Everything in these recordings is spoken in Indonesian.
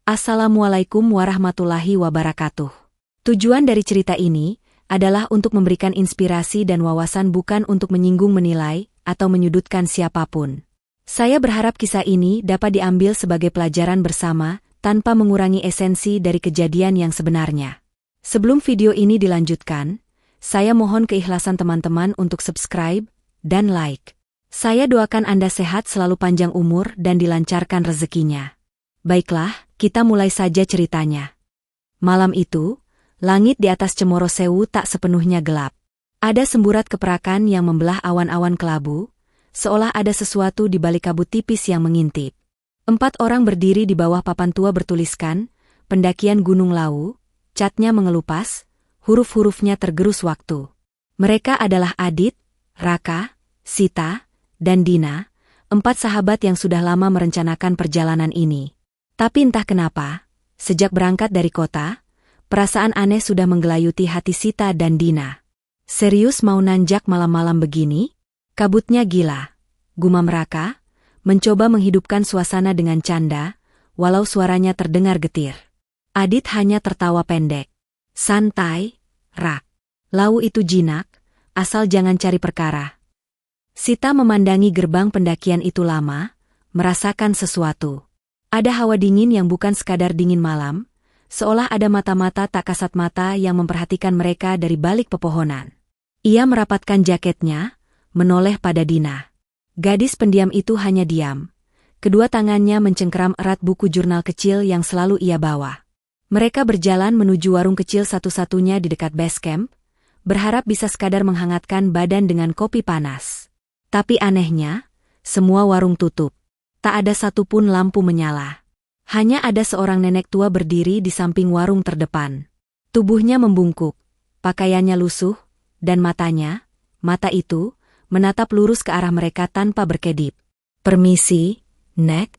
Assalamualaikum warahmatullahi wabarakatuh. Tujuan dari cerita ini adalah untuk memberikan inspirasi dan wawasan, bukan untuk menyinggung, menilai, atau menyudutkan siapapun. Saya berharap kisah ini dapat diambil sebagai pelajaran bersama, tanpa mengurangi esensi dari kejadian yang sebenarnya. Sebelum video ini dilanjutkan, saya mohon keikhlasan teman-teman untuk subscribe dan like. Saya doakan Anda sehat selalu, panjang umur, dan dilancarkan rezekinya. Baiklah, kita mulai saja ceritanya. Malam itu, langit di atas Cemoro Sewu tak sepenuhnya gelap. Ada semburat keperakan yang membelah awan-awan kelabu, seolah ada sesuatu di balik kabut tipis yang mengintip. 4 orang berdiri di bawah papan tua bertuliskan, "Pendakian Gunung Lawu." Catnya mengelupas, huruf-hurufnya tergerus waktu. Mereka adalah Adit, Raka, Sita, dan Dina, 4 sahabat yang sudah lama merencanakan perjalanan ini. Tapi entah kenapa, sejak berangkat dari kota, perasaan aneh sudah menggelayuti hati Sita dan Dina. Serius mau nanjak malam-malam begini? Kabutnya gila, gumam Raka, mencoba menghidupkan suasana dengan canda, walau suaranya terdengar getir. Adit hanya tertawa pendek. "Santai, Rak. Lawu itu jinak, asal jangan cari perkara." Sita memandangi gerbang pendakian itu lama, merasakan sesuatu. Ada hawa dingin yang bukan sekadar dingin malam, seolah ada mata-mata tak kasat mata yang memperhatikan mereka dari balik pepohonan. Ia merapatkan jaketnya, menoleh pada Dina. Gadis pendiam itu hanya diam. Kedua tangannya mencengkeram erat buku jurnal kecil yang selalu ia bawa. Mereka berjalan menuju warung kecil satu-satunya di dekat base camp, berharap bisa sekadar menghangatkan badan dengan kopi panas. Tapi anehnya, semua warung tutup. Tak ada satupun lampu menyala. Hanya ada seorang nenek tua berdiri di samping warung terdepan. Tubuhnya membungkuk, pakaiannya lusuh, dan mata itu, menatap lurus ke arah mereka tanpa berkedip. "Permisi, Nek?"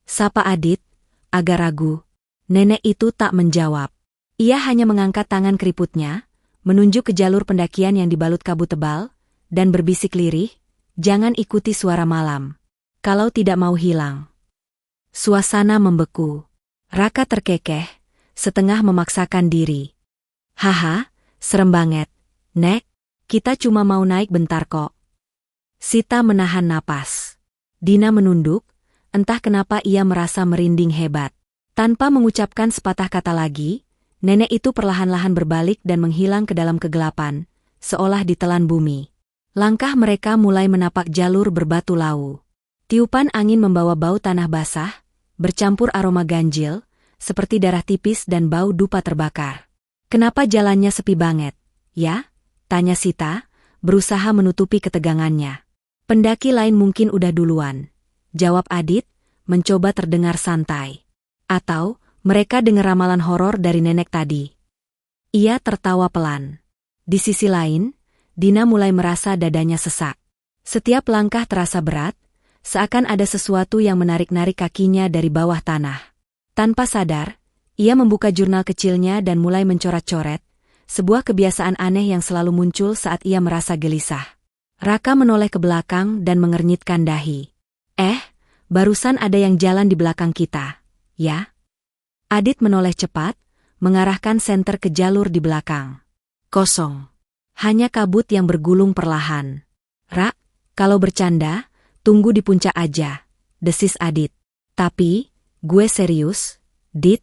sapa Adit, agak ragu. Nenek itu tak menjawab. Ia hanya mengangkat tangan keriputnya, menunjuk ke jalur pendakian yang dibalut kabut tebal, dan berbisik lirih, "Jangan ikuti suara malam. Kalau tidak mau hilang." Suasana membeku. Raka terkekeh, setengah memaksakan diri. "Haha, serem banget, Nek. Kita cuma mau naik bentar kok." Sita menahan napas. Dina menunduk, entah kenapa ia merasa merinding hebat. Tanpa mengucapkan sepatah kata lagi, nenek itu perlahan-lahan berbalik dan menghilang ke dalam kegelapan, seolah ditelan bumi. Langkah mereka mulai menapak jalur berbatu lawu. Tiupan angin membawa bau tanah basah, bercampur aroma ganjil, seperti darah tipis dan bau dupa terbakar. "Kenapa jalannya sepi banget, ya?" tanya Sita, berusaha menutupi ketegangannya. "Pendaki lain mungkin udah duluan," jawab Adit, mencoba terdengar santai. "Atau, mereka dengar ramalan horor dari nenek tadi." Ia tertawa pelan. Di sisi lain, Dina mulai merasa dadanya sesak. Setiap langkah terasa berat, seakan ada sesuatu yang menarik-narik kakinya dari bawah tanah. Tanpa sadar, ia membuka jurnal kecilnya dan mulai mencoret-coret, sebuah kebiasaan aneh yang selalu muncul saat ia merasa gelisah. Raka menoleh ke belakang dan mengernyitkan dahi. Barusan ada yang jalan di belakang kita, ya?" Adit menoleh cepat, mengarahkan senter ke jalur di belakang. Kosong. Hanya kabut yang bergulung perlahan. "Rak, kalau bercanda, tunggu di puncak aja," desis Adit. "Tapi, gue serius, Dit."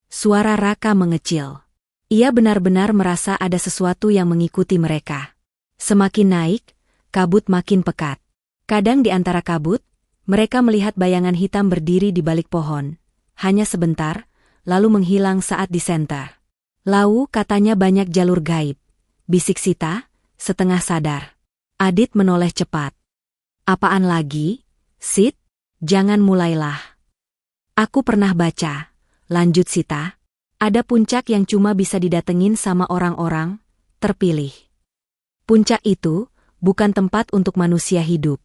Suara Raka mengecil. Ia benar-benar merasa ada sesuatu yang mengikuti mereka. Semakin naik, kabut makin pekat. Kadang di antara kabut, mereka melihat bayangan hitam berdiri di balik pohon. Hanya sebentar, lalu menghilang saat disenter. "Lawu katanya banyak jalur gaib," bisik Sita, setengah sadar. Adit menoleh cepat. "Apaan lagi, Sit? Jangan mulailah." "Aku pernah baca," lanjut Sita. "Ada puncak yang cuma bisa didatengin sama orang-orang terpilih. Puncak itu bukan tempat untuk manusia hidup."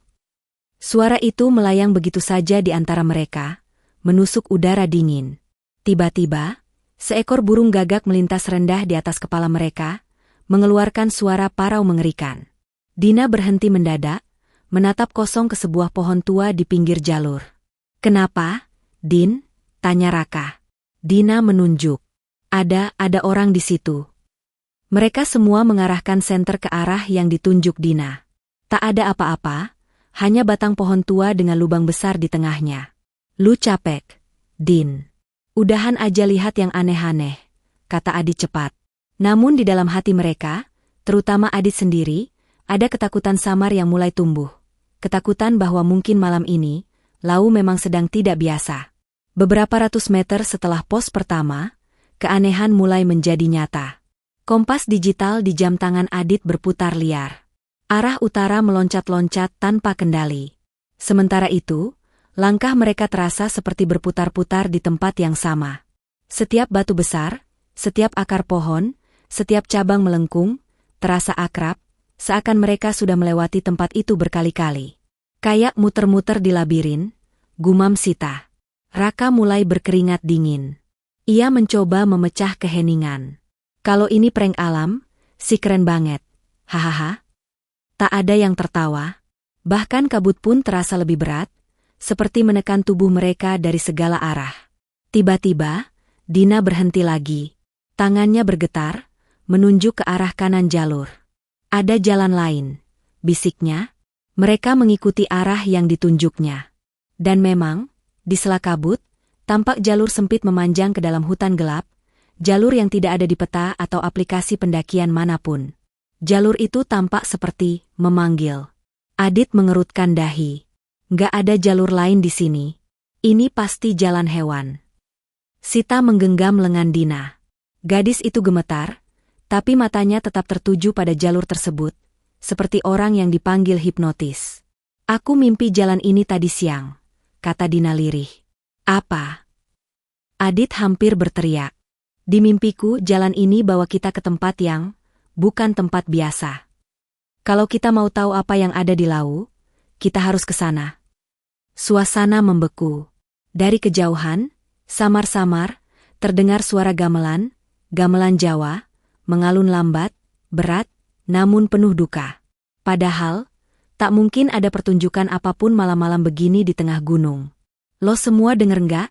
Suara itu melayang begitu saja di antara mereka, menusuk udara dingin. Tiba-tiba, seekor burung gagak melintas rendah di atas kepala mereka, mengeluarkan suara parau mengerikan. Dina berhenti mendadak, menatap kosong ke sebuah pohon tua di pinggir jalur. "Kenapa, Din?" Tanya Raka. Dina menunjuk. Ada orang di situ. Mereka semua mengarahkan senter ke arah yang ditunjuk Dina. Tak ada apa-apa, hanya batang pohon tua dengan lubang besar di tengahnya. Lu capek, Din. Udahan aja lihat yang aneh-aneh, kata Adit cepat. Namun di dalam hati mereka, terutama Adit sendiri, ada ketakutan samar yang mulai tumbuh. Ketakutan bahwa mungkin malam ini, Lau memang sedang tidak biasa. Beberapa ratus meter setelah pos pertama, keanehan mulai menjadi nyata. Kompas digital di jam tangan Adit berputar liar. Arah utara meloncat-loncat tanpa kendali. Sementara itu, langkah mereka terasa seperti berputar-putar di tempat yang sama. Setiap batu besar, setiap akar pohon, setiap cabang melengkung, terasa akrab, seakan mereka sudah melewati tempat itu berkali-kali. Kayak muter-muter di labirin, gumam Sita. Raka mulai berkeringat dingin. Ia mencoba memecah keheningan. Kalau ini prank alam, sih keren banget. Hahaha. Tak ada yang tertawa. Bahkan kabut pun terasa lebih berat, seperti menekan tubuh mereka dari segala arah. Tiba-tiba, Dina berhenti lagi. Tangannya bergetar, menunjuk ke arah kanan jalur. Ada jalan lain, bisiknya. Mereka mengikuti arah yang ditunjuknya. Dan memang, di sela kabut, tampak jalur sempit memanjang ke dalam hutan gelap, jalur yang tidak ada di peta atau aplikasi pendakian manapun. Jalur itu tampak seperti memanggil. Adit mengerutkan dahi. Nggak ada jalur lain di sini. Ini pasti jalan hewan. Sita menggenggam lengan Dina. Gadis itu gemetar, tapi matanya tetap tertuju pada jalur tersebut, seperti orang yang dipanggil hipnotis. Aku mimpi jalan ini tadi siang, kata Dina lirih. Apa? Adit hampir berteriak. Di mimpiku jalan ini bawa kita ke tempat yang bukan tempat biasa. Kalau kita mau tahu apa yang ada di Lau, kita harus ke sana. Suasana membeku. Dari kejauhan, samar-samar, terdengar suara gamelan Jawa, mengalun lambat, berat, namun penuh duka. Padahal, tak mungkin ada pertunjukan apapun malam-malam begini di tengah gunung. Lo semua denger nggak?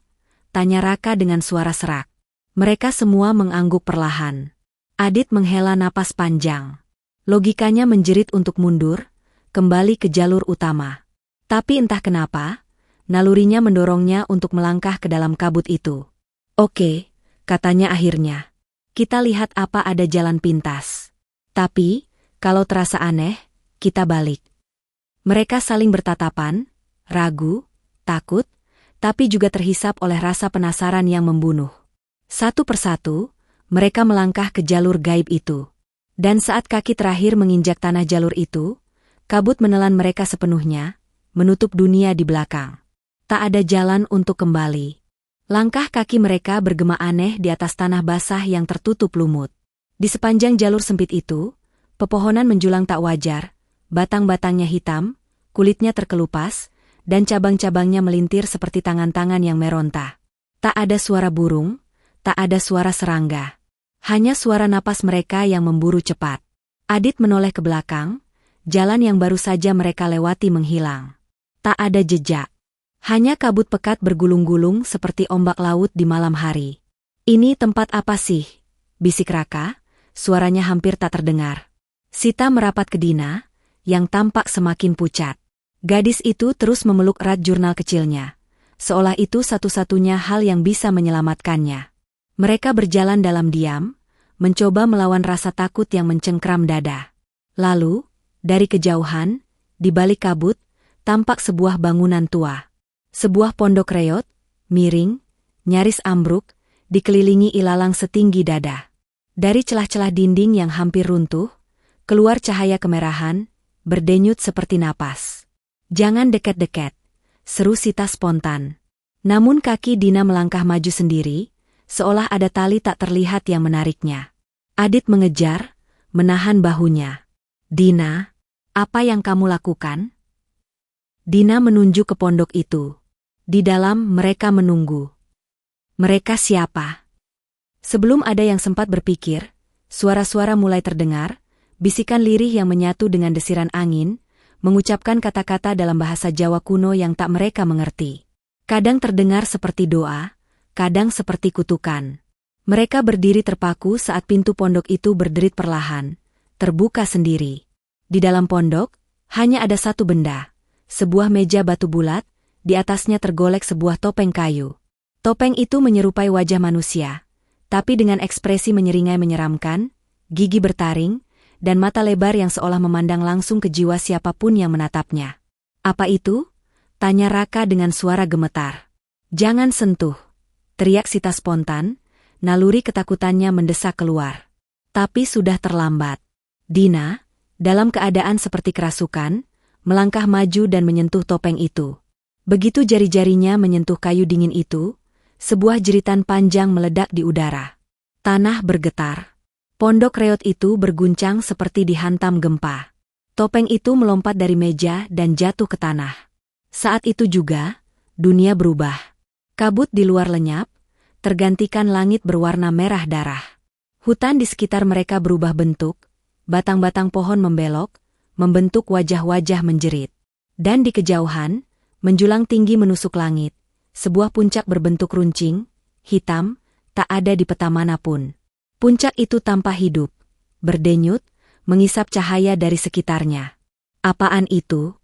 Tanya Raka dengan suara serak. Mereka semua mengangguk perlahan. Adit menghela napas panjang. Logikanya menjerit untuk mundur, kembali ke jalur utama. Tapi entah kenapa, nalurinya mendorongnya untuk melangkah ke dalam kabut itu. Oke, katanya akhirnya. Kita lihat apa ada jalan pintas. Tapi, kalau terasa aneh, kita balik. Mereka saling bertatapan, ragu, takut, tapi juga terhisap oleh rasa penasaran yang membunuh. Satu persatu, mereka melangkah ke jalur gaib itu. Dan saat kaki terakhir menginjak tanah jalur itu, kabut menelan mereka sepenuhnya, menutup dunia di belakang. Tak ada jalan untuk kembali. Langkah kaki mereka bergema aneh di atas tanah basah yang tertutup lumut. Di sepanjang jalur sempit itu, pepohonan menjulang tak wajar, batang-batangnya hitam, kulitnya terkelupas, dan cabang-cabangnya melintir seperti tangan-tangan yang meronta. Tak ada suara burung, tak ada suara serangga. Hanya suara napas mereka yang memburu cepat. Adit menoleh ke belakang, jalan yang baru saja mereka lewati menghilang. Tak ada jejak. Hanya kabut pekat bergulung-gulung seperti ombak laut di malam hari. Ini tempat apa sih? Bisik Raka, suaranya hampir tak terdengar. Sita merapat ke Dina, yang tampak semakin pucat. Gadis itu terus memeluk erat jurnal kecilnya, seolah itu satu-satunya hal yang bisa menyelamatkannya. Mereka berjalan dalam diam, mencoba melawan rasa takut yang mencengkram dada. Lalu, dari kejauhan, di balik kabut, tampak sebuah bangunan tua. Sebuah pondok reot, miring, nyaris ambruk, dikelilingi ilalang setinggi dada. Dari celah-celah dinding yang hampir runtuh, keluar cahaya kemerahan, berdenyut seperti napas. Jangan dekat-dekat, seru Sita spontan. Namun kaki Dina melangkah maju sendiri, seolah ada tali tak terlihat yang menariknya. Adit mengejar, menahan bahunya. Dina, apa yang kamu lakukan? Dina menunjuk ke pondok itu. Di dalam mereka menunggu. Mereka siapa? Sebelum ada yang sempat berpikir, suara-suara mulai terdengar, bisikan lirih yang menyatu dengan desiran angin, mengucapkan kata-kata dalam bahasa Jawa kuno yang tak mereka mengerti. Kadang terdengar seperti doa, kadang seperti kutukan. Mereka berdiri terpaku saat pintu pondok itu berderit perlahan, terbuka sendiri. Di dalam pondok, hanya ada satu benda, sebuah meja batu bulat, di atasnya tergolek sebuah topeng kayu. Topeng itu menyerupai wajah manusia, tapi dengan ekspresi menyeringai menyeramkan, gigi bertaring, dan mata lebar yang seolah memandang langsung ke jiwa siapapun yang menatapnya. "Apa itu?" tanya Raka dengan suara gemetar. "Jangan sentuh," teriak Sita spontan, naluri ketakutannya mendesak keluar. Tapi sudah terlambat. Dina, dalam keadaan seperti kerasukan, melangkah maju dan menyentuh topeng itu. Begitu jari-jarinya menyentuh kayu dingin itu, sebuah jeritan panjang meledak di udara. Tanah bergetar. Pondok reot itu berguncang seperti dihantam gempa. Topeng itu melompat dari meja dan jatuh ke tanah. Saat itu juga, dunia berubah. Kabut di luar lenyap, tergantikan langit berwarna merah darah. Hutan di sekitar mereka berubah bentuk, batang-batang pohon membelok, membentuk wajah-wajah menjerit. Dan di kejauhan, menjulang tinggi menusuk langit, sebuah puncak berbentuk runcing, hitam, tak ada di peta manapun. Puncak itu tanpa hidup, berdenyut, mengisap cahaya dari sekitarnya. "Apaan itu?"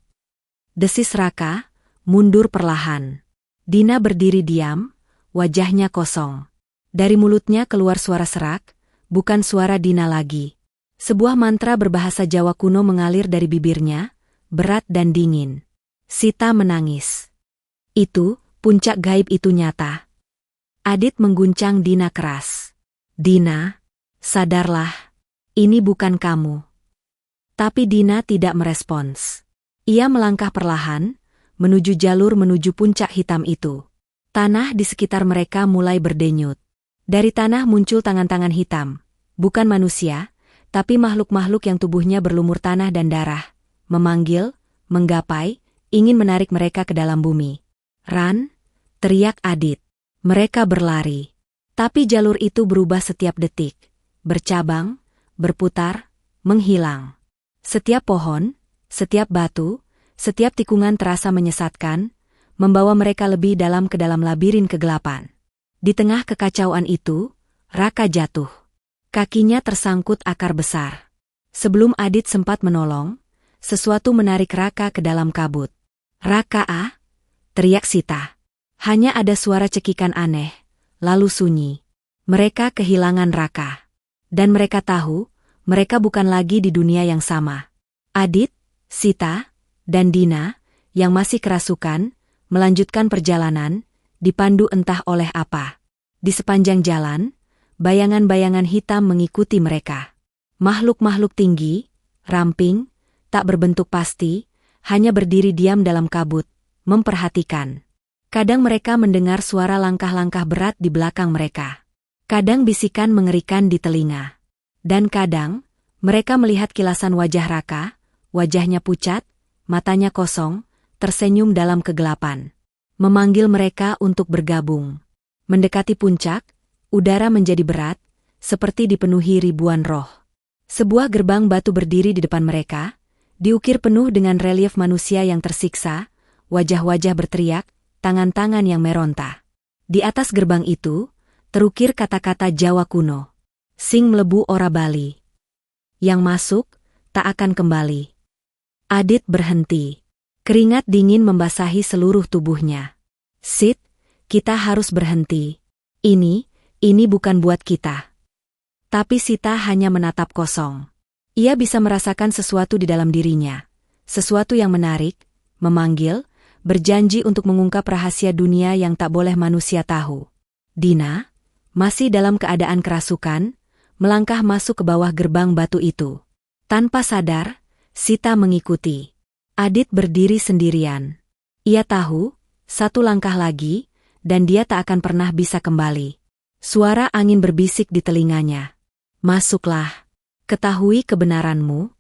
desis Raka, mundur perlahan. Dina berdiri diam, wajahnya kosong. Dari mulutnya keluar suara serak, bukan suara Dina lagi. Sebuah mantra berbahasa Jawa kuno mengalir dari bibirnya, berat dan dingin. Sita menangis. Itu, puncak gaib itu nyata. Adit mengguncang Dina keras. "Dina, sadarlah, ini bukan kamu." Tapi Dina tidak merespons. Ia melangkah perlahan, menuju jalur menuju puncak hitam itu. Tanah di sekitar mereka mulai berdenyut. Dari tanah muncul tangan-tangan hitam. Bukan manusia, tapi makhluk-makhluk yang tubuhnya berlumur tanah dan darah. Memanggil, menggapai, ingin menarik mereka ke dalam bumi. "Ran!" teriak Adit. Mereka berlari. Tapi jalur itu berubah setiap detik. Bercabang, berputar, menghilang. Setiap pohon, setiap batu, setiap tikungan terasa menyesatkan, membawa mereka lebih dalam ke dalam labirin kegelapan. Di tengah kekacauan itu, Raka jatuh. Kakinya tersangkut akar besar. Sebelum Adit sempat menolong, sesuatu menarik Raka ke dalam kabut. "Raka ah!" teriak Sita. Hanya ada suara cekikan aneh, lalu sunyi. Mereka kehilangan Raka. Dan mereka tahu, mereka bukan lagi di dunia yang sama. Adit, Sita, dan Dina, yang masih kerasukan, melanjutkan perjalanan, dipandu entah oleh apa. Di sepanjang jalan, bayangan-bayangan hitam mengikuti mereka. Makhluk-makhluk tinggi, ramping, tak berbentuk pasti, hanya berdiri diam dalam kabut, memperhatikan. Kadang mereka mendengar suara langkah-langkah berat di belakang mereka. Kadang bisikan mengerikan di telinga. Dan kadang, mereka melihat kilasan wajah Raka, wajahnya pucat, matanya kosong, tersenyum dalam kegelapan. Memanggil mereka untuk bergabung. Mendekati puncak, udara menjadi berat, seperti dipenuhi ribuan roh. Sebuah gerbang batu berdiri di depan mereka, diukir penuh dengan relief manusia yang tersiksa, wajah-wajah berteriak, tangan-tangan yang meronta. Di atas gerbang itu, terukir kata-kata Jawa kuno. "Sing mlebu ora bali." Yang masuk, tak akan kembali. Adit berhenti. Keringat dingin membasahi seluruh tubuhnya. "Sit, kita harus berhenti. Ini bukan buat kita." Tapi Sita hanya menatap kosong. Ia bisa merasakan sesuatu di dalam dirinya. Sesuatu yang menarik, memanggil, berjanji untuk mengungkap rahasia dunia yang tak boleh manusia tahu. Dina, masih dalam keadaan kerasukan, melangkah masuk ke bawah gerbang batu itu. Tanpa sadar, Sita mengikuti. Adit berdiri sendirian. Ia tahu, satu langkah lagi, dan dia tak akan pernah bisa kembali. Suara angin berbisik di telinganya. "Masuklah. Ketahui kebenaranmu."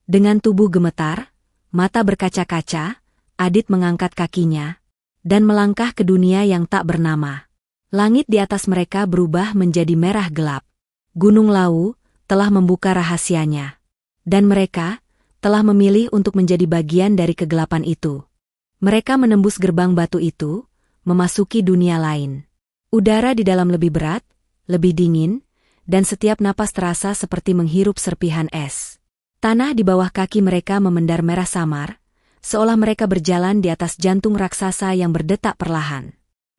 Dengan tubuh gemetar, mata berkaca-kaca, Adit mengangkat kakinya, dan melangkah ke dunia yang tak bernama. Langit di atas mereka berubah menjadi merah gelap. Gunung Lawu telah membuka rahasianya. Dan mereka telah memilih untuk menjadi bagian dari kegelapan itu. Mereka menembus gerbang batu itu, memasuki dunia lain. Udara di dalam lebih berat, lebih dingin, dan setiap napas terasa seperti menghirup serpihan es. Tanah di bawah kaki mereka memendar merah samar, seolah mereka berjalan di atas jantung raksasa yang berdetak perlahan.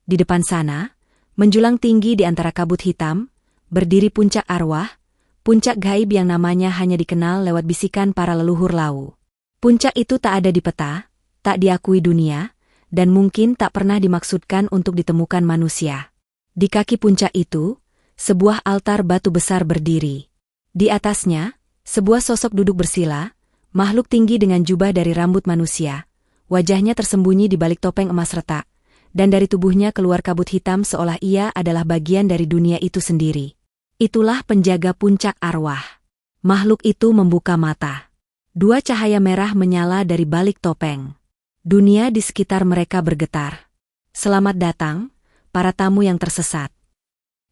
Di depan sana, menjulang tinggi di antara kabut hitam, berdiri puncak arwah, puncak gaib yang namanya hanya dikenal lewat bisikan para leluhur Lau. Puncak itu tak ada di peta, tak diakui dunia, dan mungkin tak pernah dimaksudkan untuk ditemukan manusia. Di kaki puncak itu, sebuah altar batu besar berdiri. Di atasnya, sebuah sosok duduk bersila, makhluk tinggi dengan jubah dari rambut manusia. Wajahnya tersembunyi di balik topeng emas retak, dan dari tubuhnya keluar kabut hitam seolah ia adalah bagian dari dunia itu sendiri. Itulah penjaga puncak arwah. Makhluk itu membuka mata. Dua cahaya merah menyala dari balik topeng. Dunia di sekitar mereka bergetar. Selamat datang, para tamu yang tersesat.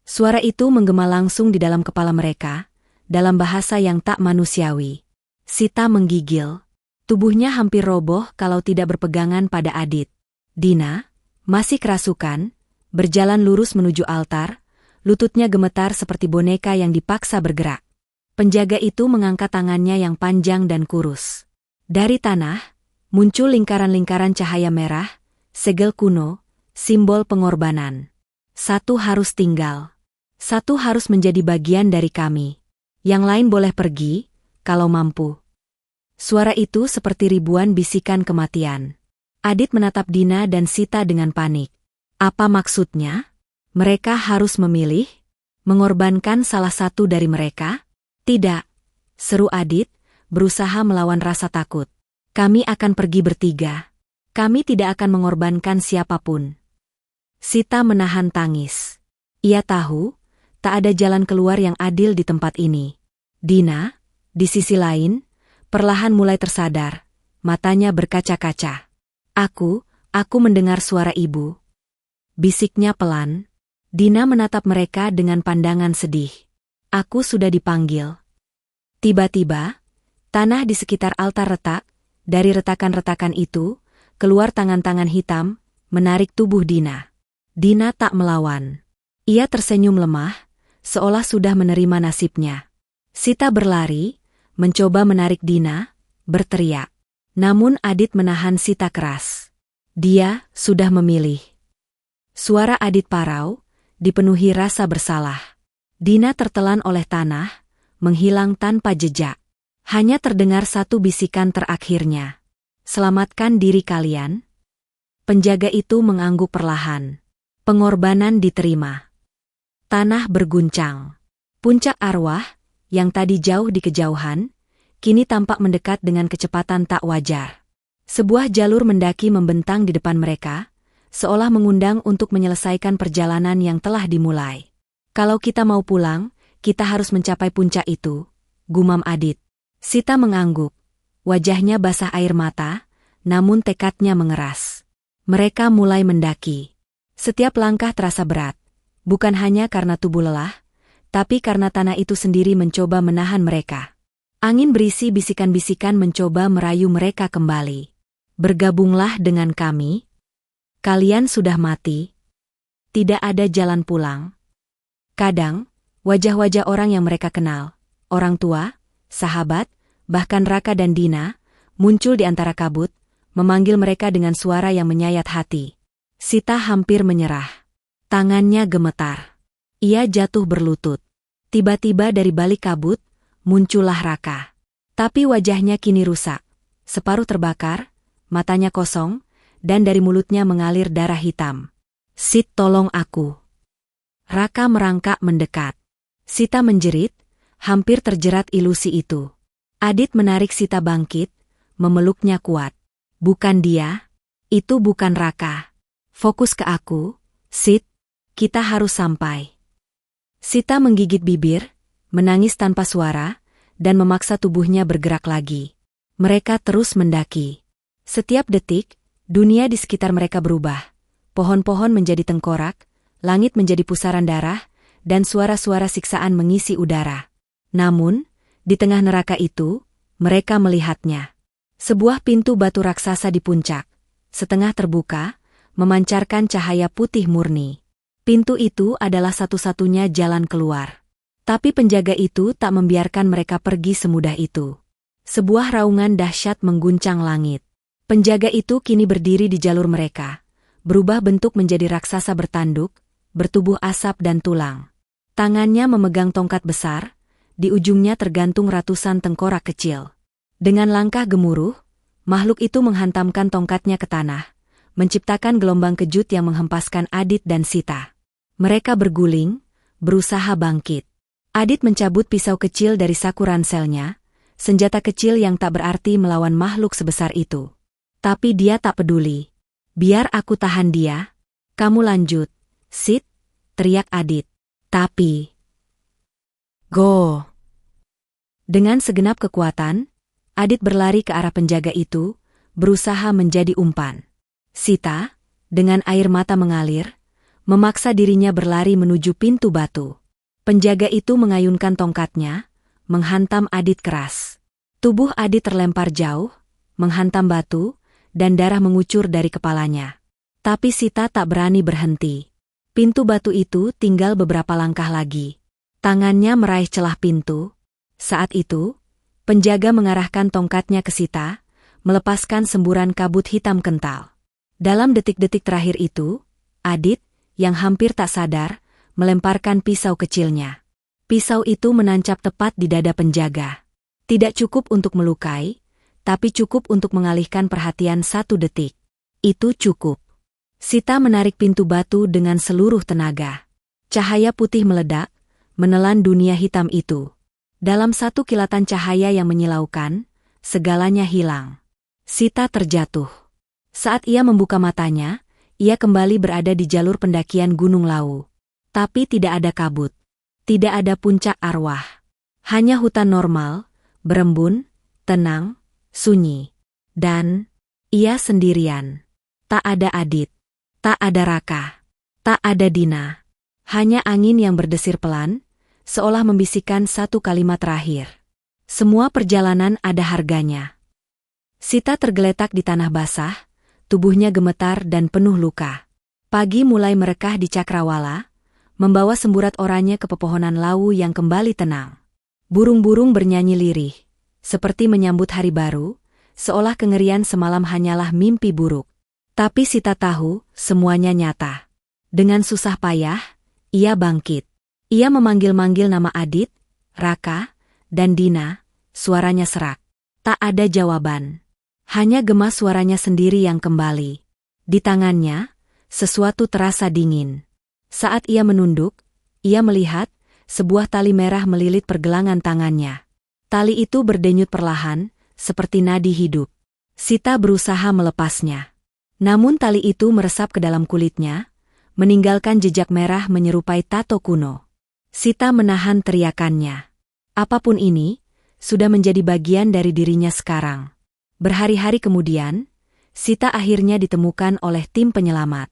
Suara itu menggema langsung di dalam kepala mereka, dalam bahasa yang tak manusiawi. Sita menggigil. Tubuhnya hampir roboh kalau tidak berpegangan pada Adit. Dina, masih kerasukan, berjalan lurus menuju altar, lututnya gemetar seperti boneka yang dipaksa bergerak. Penjaga itu mengangkat tangannya yang panjang dan kurus. Dari tanah, muncul lingkaran-lingkaran cahaya merah, segel kuno, simbol pengorbanan. Satu harus tinggal. Satu harus menjadi bagian dari kami. Yang lain boleh pergi, kalau mampu. Suara itu seperti ribuan bisikan kematian. Adit menatap Dina dan Sita dengan panik. Apa maksudnya? Mereka harus memilih? Mengorbankan salah satu dari mereka? Tidak, seru Adit, berusaha melawan rasa takut. Kami akan pergi bertiga. Kami tidak akan mengorbankan siapapun. Sita menahan tangis. Ia tahu, tak ada jalan keluar yang adil di tempat ini. Dina, di sisi lain, perlahan mulai tersadar, matanya berkaca-kaca. Aku mendengar suara ibu. Bisiknya pelan. Dina menatap mereka dengan pandangan sedih. Aku sudah dipanggil. Tiba-tiba, tanah di sekitar altar retak, dari retakan-retakan itu, keluar tangan-tangan hitam, menarik tubuh Dina. Dina tak melawan. Ia tersenyum lemah, seolah sudah menerima nasibnya. Sita berlari, mencoba menarik Dina, berteriak. Namun Adit menahan Sita keras. Dia sudah memilih. Suara Adit parau, dipenuhi rasa bersalah. Dina tertelan oleh tanah, menghilang tanpa jejak. Hanya terdengar satu bisikan terakhirnya. Selamatkan diri kalian. Penjaga itu mengangguk perlahan. Pengorbanan diterima. Tanah berguncang. Puncak arwah, yang tadi jauh di kejauhan, kini tampak mendekat dengan kecepatan tak wajar. Sebuah jalur mendaki membentang di depan mereka, seolah mengundang untuk menyelesaikan perjalanan yang telah dimulai. Kalau kita mau pulang, kita harus mencapai puncak itu, gumam Adit. Sita mengangguk. Wajahnya basah air mata, namun tekadnya mengeras. Mereka mulai mendaki. Setiap langkah terasa berat. Bukan hanya karena tubuh lelah, tapi karena tanah itu sendiri mencoba menahan mereka. Angin berisi bisikan-bisikan mencoba merayu mereka kembali. Bergabunglah dengan kami. Kalian sudah mati. Tidak ada jalan pulang. Kadang, wajah-wajah orang yang mereka kenal, orang tua, sahabat, bahkan Raka dan Dina, muncul di antara kabut, memanggil mereka dengan suara yang menyayat hati. Sita hampir menyerah. Tangannya gemetar. Ia jatuh berlutut. Tiba-tiba dari balik kabut, muncullah Raka. Tapi wajahnya kini rusak. Separuh terbakar, matanya kosong, dan dari mulutnya mengalir darah hitam. Sit, tolong aku. Raka merangkak mendekat. Sita menjerit, hampir terjerat ilusi itu. Adit menarik Sita bangkit, memeluknya kuat. Bukan dia. Itu bukan Raka. Fokus ke aku, Sit. Kita harus sampai. Sita menggigit bibir, menangis tanpa suara, dan memaksa tubuhnya bergerak lagi. Mereka terus mendaki. Setiap detik, dunia di sekitar mereka berubah. Pohon-pohon menjadi tengkorak, langit menjadi pusaran darah, dan suara-suara siksaan mengisi udara. Namun, di tengah neraka itu, mereka melihatnya. Sebuah pintu batu raksasa di puncak, setengah terbuka, memancarkan cahaya putih murni. Pintu itu adalah satu-satunya jalan keluar. Tapi penjaga itu tak membiarkan mereka pergi semudah itu. Sebuah raungan dahsyat mengguncang langit. Penjaga itu kini berdiri di jalur mereka, berubah bentuk menjadi raksasa bertanduk, bertubuh asap dan tulang. Tangannya memegang tongkat besar, di ujungnya tergantung ratusan tengkorak kecil. Dengan langkah gemuruh, makhluk itu menghantamkan tongkatnya ke tanah, menciptakan gelombang kejut yang menghempaskan Adit dan Sita. Mereka berguling, berusaha bangkit. Adit mencabut pisau kecil dari saku ranselnya, senjata kecil yang tak berarti melawan makhluk sebesar itu. Tapi dia tak peduli. Biar aku tahan dia. Kamu lanjut, Sid, teriak Adit. Tapi... Go! Dengan segenap kekuatan, Adit berlari ke arah penjaga itu, berusaha menjadi umpan. Sita, dengan air mata mengalir, memaksa dirinya berlari menuju pintu batu. Penjaga itu mengayunkan tongkatnya, menghantam Adit keras. Tubuh Adit terlempar jauh, menghantam batu, dan darah mengucur dari kepalanya. Tapi Sita tak berani berhenti. Pintu batu itu tinggal beberapa langkah lagi. Tangannya meraih celah pintu. Saat itu, penjaga mengarahkan tongkatnya ke Sita, melepaskan semburan kabut hitam kental. Dalam detik-detik terakhir itu, Adit, yang hampir tak sadar, melemparkan pisau kecilnya. Pisau itu menancap tepat di dada penjaga. Tidak cukup untuk melukai, tapi cukup untuk mengalihkan perhatian 1 detik. Itu cukup. Sita menarik pintu batu dengan seluruh tenaga. Cahaya putih meledak, menelan dunia hitam itu. Dalam satu kilatan cahaya yang menyilaukan, segalanya hilang. Sita terjatuh. Saat ia membuka matanya, ia kembali berada di jalur pendakian Gunung Lawu. Tapi tidak ada kabut. Tidak ada puncak arwah. Hanya hutan normal, berembun, tenang, sunyi. Dan ia sendirian. Tak ada Adit. Tak ada Raka. Tak ada Dina. Hanya angin yang berdesir pelan, seolah membisikkan satu kalimat terakhir. Semua perjalanan ada harganya. Sita tergeletak di tanah basah, tubuhnya gemetar dan penuh luka. Pagi mulai merekah di Cakrawala, membawa semburat oranye ke pepohonan lawu yang kembali tenang. Burung-burung bernyanyi lirih, seperti menyambut hari baru, seolah kengerian semalam hanyalah mimpi buruk. Tapi Sita tahu, semuanya nyata. Dengan susah payah, ia bangkit. Ia memanggil-manggil nama Adit, Raka, dan Dina, suaranya serak. Tak ada jawaban. Hanya gemas suaranya sendiri yang kembali. Di tangannya, sesuatu terasa dingin. Saat ia menunduk, ia melihat sebuah tali merah melilit pergelangan tangannya. Tali itu berdenyut perlahan, seperti nadi hidup. Sita berusaha melepasnya. Namun tali itu meresap ke dalam kulitnya, meninggalkan jejak merah menyerupai tato kuno. Sita menahan teriakannya. Apapun ini, sudah menjadi bagian dari dirinya sekarang. Berhari-hari kemudian, Sita akhirnya ditemukan oleh tim penyelamat.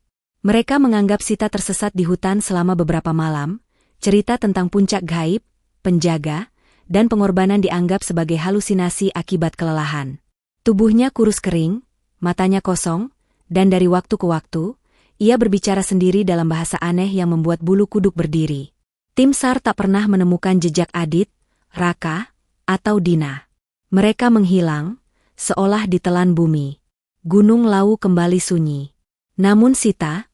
Mereka menganggap Sita tersesat di hutan selama beberapa malam, cerita tentang puncak gaib, penjaga, dan pengorbanan dianggap sebagai halusinasi akibat kelelahan. Tubuhnya kurus kering, matanya kosong, dan dari waktu ke waktu, ia berbicara sendiri dalam bahasa aneh yang membuat bulu kuduk berdiri. Tim SAR tak pernah menemukan jejak Adit, Raka, atau Dina. Mereka menghilang, seolah ditelan bumi. Gunung Lawu kembali sunyi. Namun Sita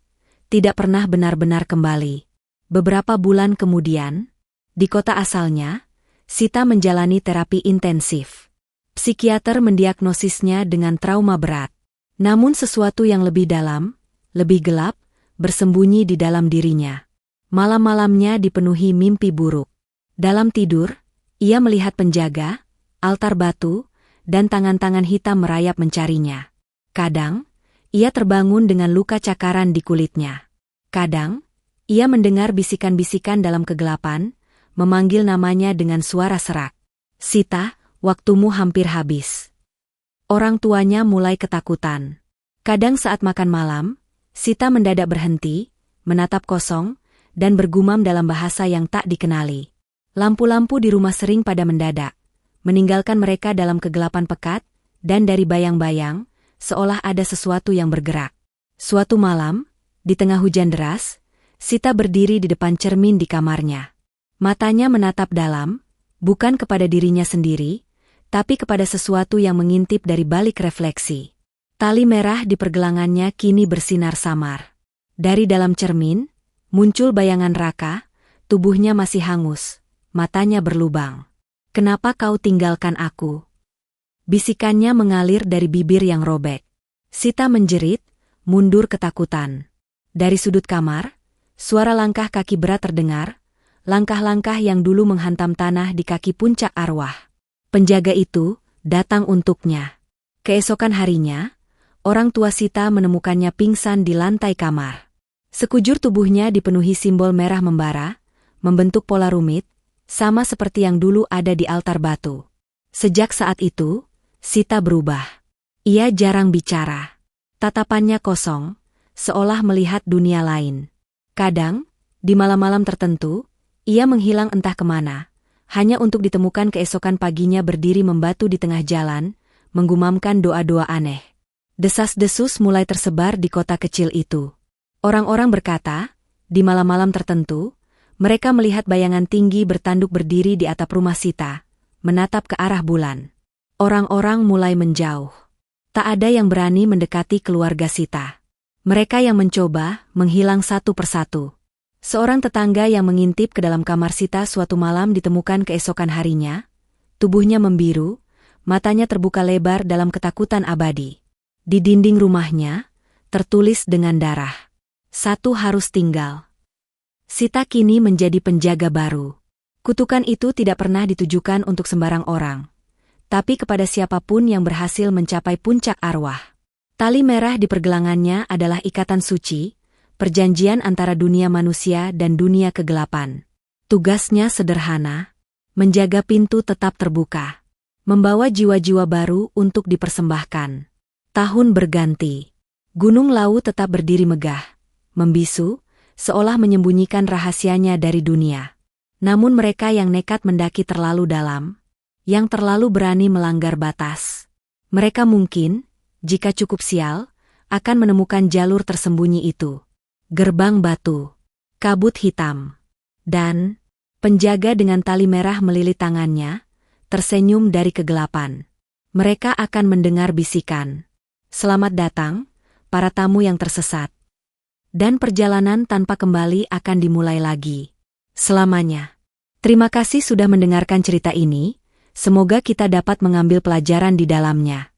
tidak pernah benar-benar kembali. Beberapa bulan kemudian, di kota asalnya, Sita menjalani terapi intensif. Psikiater mendiagnosisnya dengan trauma berat. Namun sesuatu yang lebih dalam, lebih gelap, bersembunyi di dalam dirinya. Malam-malamnya dipenuhi mimpi buruk. Dalam tidur, ia melihat penjaga, altar batu, dan tangan-tangan hitam merayap mencarinya. Kadang, ia terbangun dengan luka cakaran di kulitnya. Kadang, ia mendengar bisikan-bisikan dalam kegelapan, memanggil namanya dengan suara serak. Sita, waktumu hampir habis. Orang tuanya mulai ketakutan. Kadang saat makan malam, Sita mendadak berhenti, menatap kosong, dan bergumam dalam bahasa yang tak dikenali. Lampu-lampu di rumah sering pada mendadak, meninggalkan mereka dalam kegelapan pekat, dan dari bayang-bayang, seolah ada sesuatu yang bergerak. Suatu malam, di tengah hujan deras, Sita berdiri di depan cermin di kamarnya. Matanya menatap dalam, bukan kepada dirinya sendiri, tapi kepada sesuatu yang mengintip dari balik refleksi. Tali merah di pergelangannya kini bersinar samar. Dari dalam cermin, muncul bayangan Raka, tubuhnya masih hangus, matanya berlubang. "Kenapa kau tinggalkan aku?" Bisikannya mengalir dari bibir yang robek. Sita menjerit, mundur ketakutan. Dari sudut kamar, suara langkah kaki berat terdengar, langkah-langkah yang dulu menghantam tanah di kaki puncak arwah. Penjaga itu datang untuknya. Keesokan harinya, orang tua Sita menemukannya pingsan di lantai kamar. Sekujur tubuhnya dipenuhi simbol merah membara, membentuk pola rumit, sama seperti yang dulu ada di altar batu. Sejak saat itu, Sita berubah. Ia jarang bicara. Tatapannya kosong, seolah melihat dunia lain. Kadang, di malam-malam tertentu, ia menghilang entah kemana, hanya untuk ditemukan keesokan paginya berdiri membatu di tengah jalan, menggumamkan doa-doa aneh. Desas-desus mulai tersebar di kota kecil itu. Orang-orang berkata, di malam-malam tertentu, mereka melihat bayangan tinggi bertanduk berdiri di atap rumah Sita, menatap ke arah bulan. Orang-orang mulai menjauh. Tak ada yang berani mendekati keluarga Sita. Mereka yang mencoba menghilang satu persatu. Seorang tetangga yang mengintip ke dalam kamar Sita suatu malam ditemukan keesokan harinya. Tubuhnya membiru, matanya terbuka lebar dalam ketakutan abadi. Di dinding rumahnya, tertulis dengan darah, "Satu harus tinggal." Sita kini menjadi penjaga baru. Kutukan itu tidak pernah ditujukan untuk sembarang orang, tapi kepada siapapun yang berhasil mencapai puncak arwah. Tali merah di pergelangannya adalah ikatan suci, perjanjian antara dunia manusia dan dunia kegelapan. Tugasnya sederhana, menjaga pintu tetap terbuka, membawa jiwa-jiwa baru untuk dipersembahkan. Tahun berganti. Gunung Lawu tetap berdiri megah, membisu, seolah menyembunyikan rahasianya dari dunia. Namun mereka yang nekat mendaki terlalu dalam, yang terlalu berani melanggar batas, mereka mungkin, jika cukup sial, akan menemukan jalur tersembunyi itu. Gerbang batu, kabut hitam, dan penjaga dengan tali merah melilit tangannya, tersenyum dari kegelapan. Mereka akan mendengar bisikan, "Selamat datang, para tamu yang tersesat." Dan perjalanan tanpa kembali akan dimulai lagi. Selamanya. Terima kasih sudah mendengarkan cerita ini, semoga kita dapat mengambil pelajaran di dalamnya.